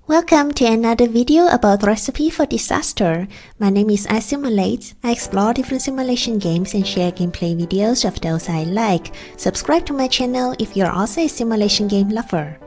Welcome to another video about recipe for disaster. My name is iSimulate. I explore different simulation games and share gameplay videos of those I like. Subscribe to my channel if you're also a simulation game lover.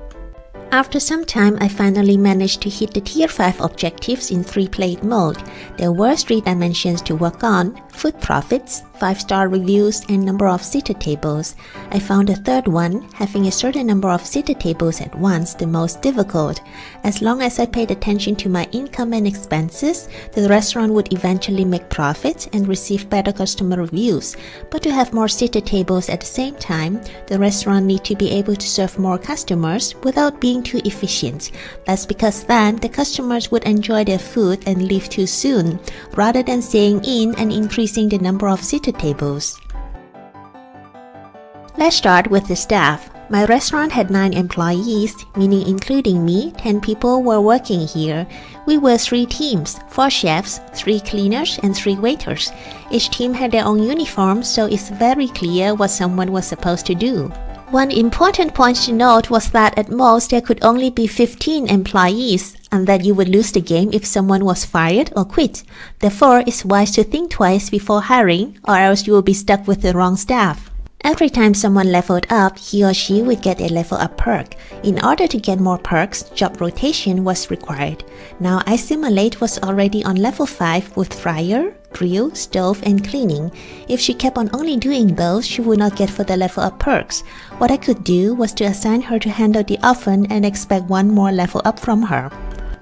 After some time, I finally managed to hit the Tier 5 objectives in Freeplay mode. There were 3 dimensions to work on: food profits, 5-star reviews, and number of seated tables. I found the third one, having a certain number of seated tables at once, the most difficult. As long as I paid attention to my income and expenses, the restaurant would eventually make profits and receive better customer reviews. But to have more seated tables at the same time, the restaurant needs to be able to serve more customers without being too efficient. That's because then the customers would enjoy their food and leave too soon, rather than staying in and increasing the number of seated tables. Let's start with the staff. My restaurant had 9 employees, meaning including me, 10 people were working here. We were 3 teams, 4 chefs, 3 cleaners, and 3 waiters. Each team had their own uniform, so it's very clear what someone was supposed to do. One important point to note was that at most there could only be 15 employees, and that you would lose the game if someone was fired or quit. Therefore, it's wise to think twice before hiring, or else you will be stuck with the wrong staff. Every time someone leveled up, he or she would get a level up perk. In order to get more perks, job rotation was required. Now iSimulate was already on level 5 with fryer, grill, stove, and cleaning. If she kept on only doing those, she would not get for the level up perks. What I could do was to assign her to handle the oven and expect one more level up from her.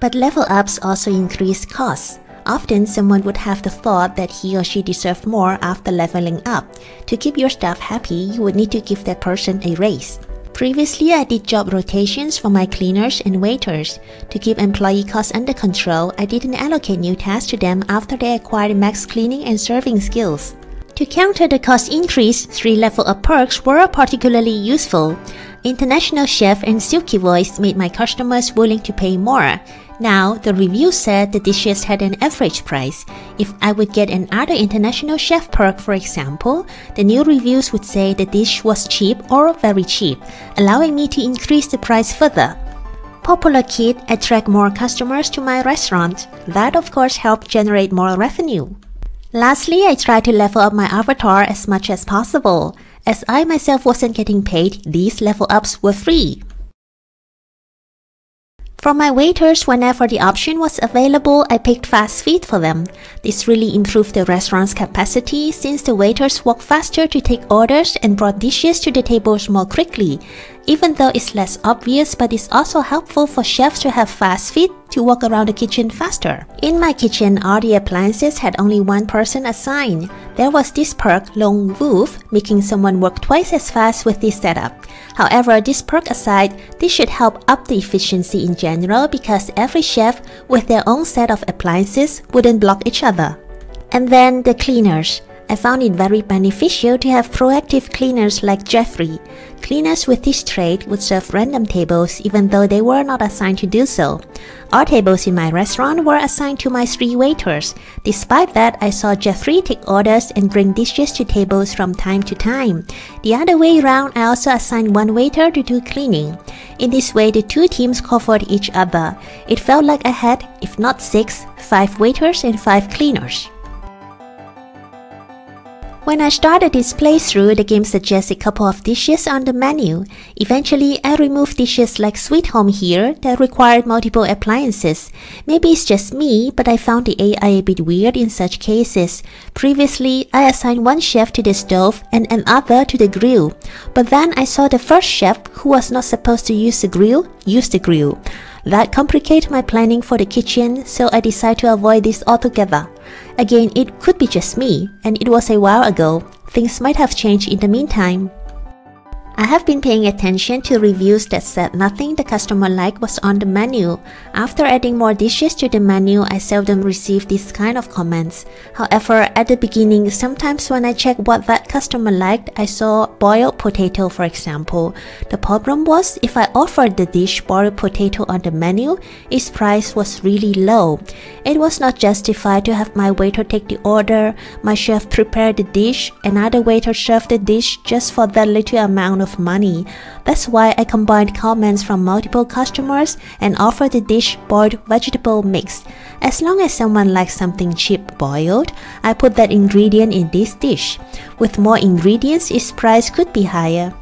But level ups also increase costs. Often, someone would have the thought that he or she deserved more after leveling up. To keep your staff happy, you would need to give that person a raise. Previously, I did job rotations for my cleaners and waiters. To keep employee costs under control, I didn't allocate new tasks to them after they acquired max cleaning and serving skills. To counter the cost increase, 3 level up perks were particularly useful. International Chef and Silky Voice made my customers willing to pay more. Now, the review said the dishes had an average price. If I would get another International Chef perk, for example, the new reviews would say the dish was cheap or very cheap, allowing me to increase the price further. Popular Kid attract more customers to my restaurant. That of course helped generate more revenue. Lastly, I tried to level up my avatar as much as possible. As I myself wasn't getting paid, these level ups were free. For my waiters, whenever the option was available, I picked fast feed for them. This really improved the restaurant's capacity since the waiters walked faster to take orders and brought dishes to the tables more quickly. Even though it's less obvious, but it's also helpful for chefs to have fast feed to walk around the kitchen faster. In my kitchen, all the appliances had only one person assigned. There was this perk, Long Woof, making someone work twice as fast with this setup. However, this perk aside, this should help up the efficiency in general because every chef with their own set of appliances wouldn't block each other. And then the cleaners. I found it very beneficial to have proactive cleaners like Jeffrey. Cleaners with this trait would serve random tables even though they were not assigned to do so. All tables in my restaurant were assigned to my 3 waiters. Despite that, I saw Jeffrey take orders and bring dishes to tables from time to time. The other way around, I also assigned 1 waiter to do cleaning. In this way, the 2 teams covered each other. It felt like I had, if not 6, 5 waiters and 5 cleaners. When I started this playthrough, the game suggests a couple of dishes on the menu. Eventually, I removed dishes like Sweet Home here that required multiple appliances. Maybe it's just me, but I found the AI a bit weird in such cases. Previously, I assigned 1 chef to the stove and another to the grill. But then I saw the first chef, who was not supposed to use the grill, use the grill. That complicated my planning for the kitchen, so I decided to avoid this altogether. Again, it could be just me, and it was a while ago. Things might have changed in the meantime. I have been paying attention to reviews that said nothing the customer liked was on the menu. After adding more dishes to the menu, I seldom receive these kind of comments. However, at the beginning, sometimes when I checked what that customer liked, I saw boiled potato, for example. The problem was, if I offered the dish boiled potato on the menu, its price was really low. It was not justified to have my waiter take the order, my chef prepare the dish, another waiter serve the dish just for that little amount of money. That's why I combined comments from multiple customers and offered the dish boiled vegetable mix. As long as someone likes something cheap boiled, I put that ingredient in this dish. With more ingredients, its price could be higher.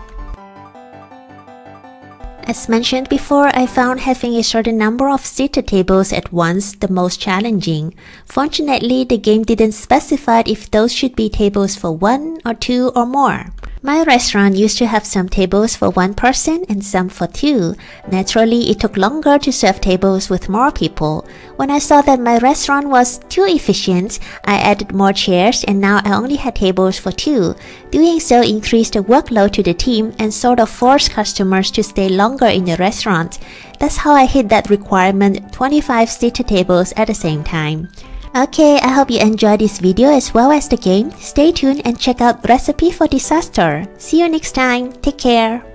As mentioned before, I found having a certain number of seated tables at once the most challenging. Fortunately, the game didn't specify if those should be tables for 1 or 2 or more. My restaurant used to have some tables for 1 person and some for 2. Naturally, it took longer to serve tables with more people. When I saw that my restaurant was too efficient, I added more chairs and now I only had tables for 2. Doing so increased the workload to the team and sort of forced customers to stay longer in the restaurant. That's how I hit that requirement 25 seated tables at the same time. Okay, I hope you enjoyed this video as well as the game. Stay tuned and check out Recipe for Disaster. See you next time. Take care.